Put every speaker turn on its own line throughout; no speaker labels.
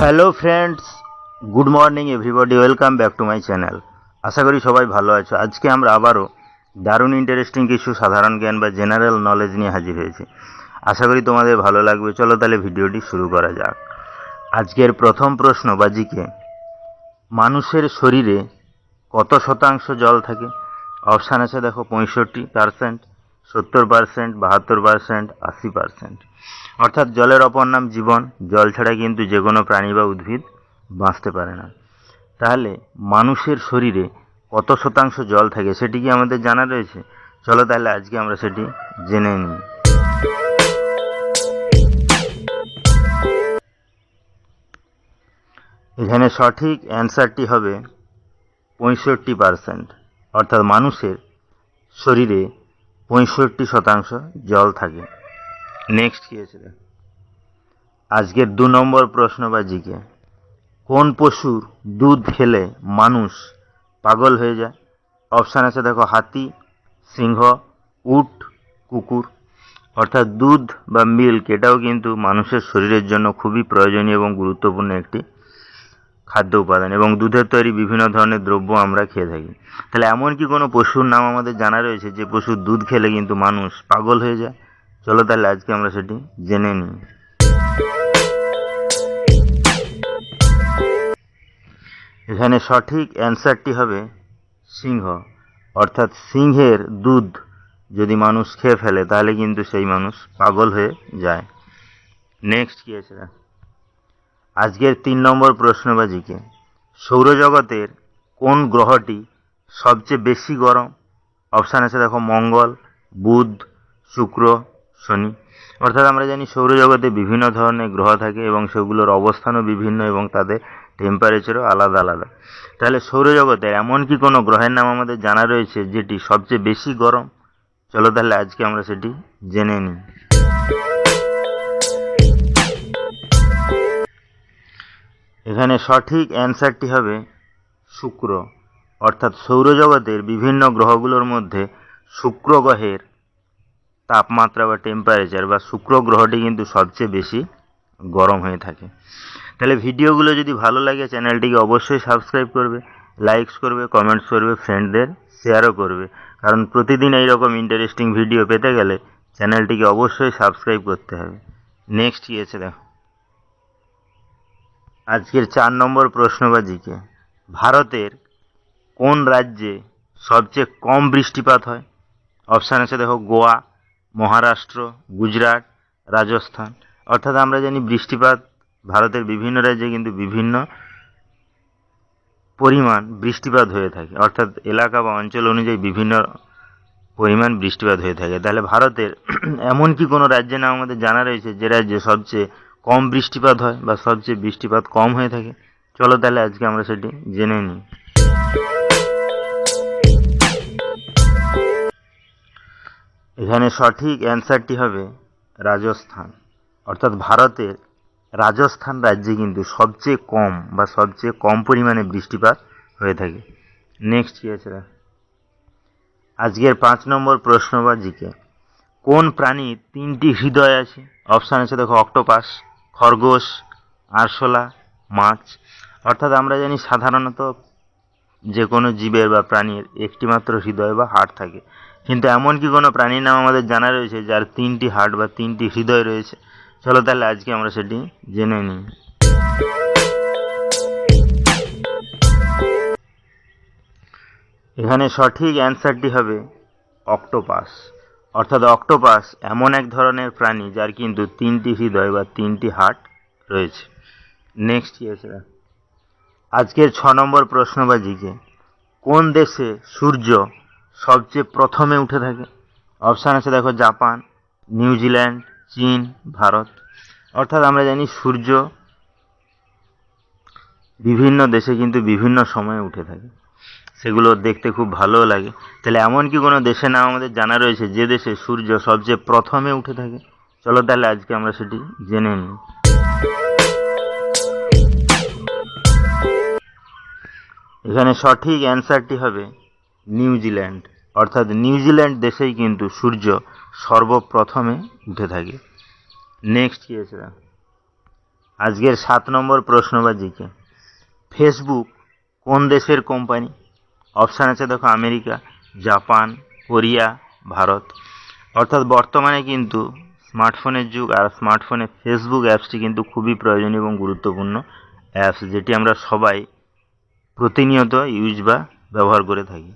Hello friends, good morning everybody, welcome back to my channel. আশা করি সবাই ভালো আছো। আজকে আমরা আবারও দারুণ ইন্টারেস্টিং কিছু সাধারণ জ্ঞান বা জেনারেল নলেজ নিয়ে হাজির হয়েছি। আশা করি তোমাদের ভালো লাগবে। চলো তাহলে ভিডিওটি শুরু করা যাক। আজকের প্রথম প্রশ্ন বা জিকে, মানুষের শরীরে কত শতাংশ জল থাকে? অপশান আছে দেখো, 65%, 70%, 72%, 80%। অর্থাৎ জলের অপর নাম জীবন। জল ছাড়া কিন্তু যে কোনো প্রাণী বা উদ্ভিদ বাঁচতে পারে না। তাহলে মানুষের শরীরে কত শতাংশ জল থাকে সেটি কি আমাদের জানা রয়েছে? চলো তাহলে আজকে আমরা সেটি জেনে নিই। এখানে সঠিক অ্যান্সারটি হবে 65%। অর্থাৎ মানুষের শরীরে 65% জল থাকে। নেক্সট কি আছে? আজকের 2 নম্বর প্রশ্ন বা জিকে, কোন পশুর দুধ খেলে মানুষ পাগল হয়ে যায়? অপশান আছে দেখো, হাতি, সিংহ, উট, কুকুর। অর্থাৎ দুধ বা মিল্ক এটাও কিন্তু মানুষের শরীরের জন্য খুবই প্রয়োজনীয় এবং গুরুত্বপূর্ণ একটি খাদ্য উপাদান, এবং দুধের তৈরি বিভিন্ন ধরনের দ্রব্য আমরা খেয়ে থাকি। তাহলে এমন কি কোনো পশুর নাম আমাদের জানা রয়েছে যে পশুর দুধ খেলে কিন্তু মানুষ পাগল হয়ে যায়? চলো তাহলে আজকে আমরা সেটি জেনে নিই। এখানে সঠিক অ্যান্সারটি হবে সিংহ। অর্থাৎ সিংহের দুধ যদি মানুষ খেয়ে ফেলে তাহলে কিন্তু সেই মানুষ পাগল হয়ে যায়। নেক্সট কি আছে? আজকের 3 নম্বর প্রশ্ন বা জিকে, সৌরজগতের কোন গ্রহটি সবচেয়ে বেশি গরম? অপশান আছে দেখো, মঙ্গল, বুধ, শুক্র, শনি। অর্থাৎ আমরা জানি সৌরজগতে বিভিন্ন ধরনের গ্রহ থাকে এবং সেগুলোর অবস্থানও বিভিন্ন এবং তাদের টেম্পারেচারও আলাদা আলাদা। তাহলে সৌরজগতের এমন কি কোনো গ্রহের নাম আমাদের জানা রয়েছে যেটি সবচেয়ে বেশি গরম? চলো তাহলে আজকে আমরা সেটি জেনে নিই। এখানে সঠিক অ্যান্সারটি হবে শুক্র। অর্থাৎ সৌরজগতের বিভিন্ন গ্রহগুলোর মধ্যে শুক্র গ্রহের তাপমাত্রা বা টেম্পারেচার বা শুক্র গ্রহটি কিন্তু সবচেয়ে বেশি গরম হয়ে থাকে। তাহলে ভিডিওগুলো যদি ভালো লাগে চ্যানেলটিকে অবশ্যই সাবস্ক্রাইব করবে, লাইকস করবে, কমেন্টস করবে, ফ্রেন্ডদের শেয়ারও করবে। কারণ প্রতিদিন এইরকম ইন্টারেস্টিং ভিডিও পেতে গেলে চ্যানেলটিকে অবশ্যই সাবস্ক্রাইব করতে হবে। নেক্সট কি আছে দেখো। আজকের 4 নম্বর প্রশ্ন বা জিকে, ভারতের কোন রাজ্যে সবচেয়ে কম বৃষ্টিপাত হয়? অপশান আছে দেখো, গোয়া, মহারাষ্ট্র, গুজরাট, রাজস্থান। অর্থাৎ আমরা জানি বৃষ্টিপাত ভারতের বিভিন্ন রাজ্যে কিন্তু বিভিন্ন পরিমাণ বৃষ্টিপাত হয়ে থাকে। অর্থাৎ এলাকা বা অঞ্চল অনুযায়ী বিভিন্ন পরিমাণ বৃষ্টিপাত হয়ে থাকে। তাহলে ভারতের এমন কি কোনো রাজ্যের নাম আমাদের জানা রয়েছে যে রাজ্যে সবচেয়ে কম বৃষ্টিপাত হয় বা সবচেয়ে বৃষ্টিপাত কম হয়ে থাকে? চলো তাহলে আজকে আমরা সেটি জেনে নিই। এখানে সঠিক অ্যান্সারটি হবে রাজস্থান। অর্থাৎ ভারতের রাজস্থান রাজ্যে কিন্তু সবচেয়ে কম বা সবচেয়ে কম পরিমাণে বৃষ্টিপাত হয়ে থাকে। নেক্সট কি আছে? আজকের 5 নম্বর প্রশ্ন বা জিকে, কোন প্রাণীর 3টি হৃদয় আছে? অপশান আছে দেখো, অক্টোপাস, খরগোশ, আরশোলা, মাছ। অর্থাৎ আমরা জানি সাধারণত যে কোনো জীবের বা প্রাণীর একটি মাত্র হৃদয় বা হার্ট থাকে, কিন্তু এমন কি কোনো প্রাণীর নাম আমাদের জানা রয়েছে যার 3টি হার্ট বা 3টি হৃদয় রয়েছে? চলো তাহলে আজকে আমরা সেটি জেনে নিই। এখানে সঠিক অ্যান্সারটি হবে অক্টোপাস। অর্থাৎ অক্টোপাস এমন এক ধরনের প্রাণী যার কিন্তু 3টি হৃদয় বা 3টি হার্ট রয়েছে। নেক্সট কি আছে? আজকের 6 নম্বর প্রশ্ন বা জিকে, কোন দেশে সূর্য সবচেয়ে প্রথমে উঠে থাকে? অপশান আছে দেখো, জাপান, নিউজিল্যান্ড, চীন, ভারত। অর্থাৎ আমরা জানি সূর্য বিভিন্ন দেশে কিন্তু বিভিন্ন সময়ে উঠে থাকে, সেগুলো দেখতে খুব ভালোও লাগে। তাহলে এমন কি কোনো দেশের নাম আমাদের জানা রয়েছে যে দেশে সূর্য সবচেয়ে প্রথমে উঠে থাকে? চলো তাহলে আজকে আমরা সেটি জেনে নিই। এখানে সঠিক অ্যান্সারটি হবে নিউজিল্যান্ড। অর্থাৎ নিউজিল্যান্ড দেশেই কিন্তু সূর্য সর্বপ্রথমে উঠে থাকে। নেক্সট কি আছে? আজকের 7 নম্বর প্রশ্ন বা জিকে, ফেসবুক কোন দেশের কোম্পানি? অপশান আছে দেখো, আমেরিকা, জাপান, কোরিয়া, ভারত। অর্থাৎ বর্তমানে কিন্তু স্মার্টফোনের যুগ, আর স্মার্টফোনে ফেসবুক অ্যাপসটি কিন্তু খুবই প্রয়োজনীয় এবং গুরুত্বপূর্ণ অ্যাপস, যেটি আমরা সবাই প্রতিনিয়ত ইউজ বা ব্যবহার করে থাকি।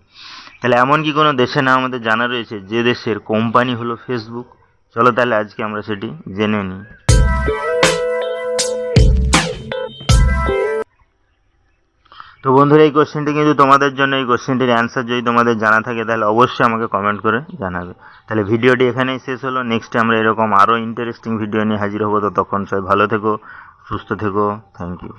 তাহলে এমন কি কোনো দেশের নাম আমাদের জানা রয়েছে যে দেশের কোম্পানি হলো ফেসবুক? চলো তাহলে আজকে আমরা সেটি জেনে নিই। তো বন্ধুরা, এই কোশ্চেনটি কিন্তু তোমাদের জন্য। এই কোশ্চেনটির অ্যান্সার যদি তোমাদের জানা থাকে তাহলে অবশ্যই আমাকে কমেন্ট করে জানাবে। তাহলে ভিডিওটি এখানেই শেষ হলো। নেক্সটে আমরা এরকম আরও ইন্টারেস্টিং ভিডিও নিয়ে হাজির হবো। তো তখন সবাই ভালো থেকো, সুস্থ থেকো। Thank you.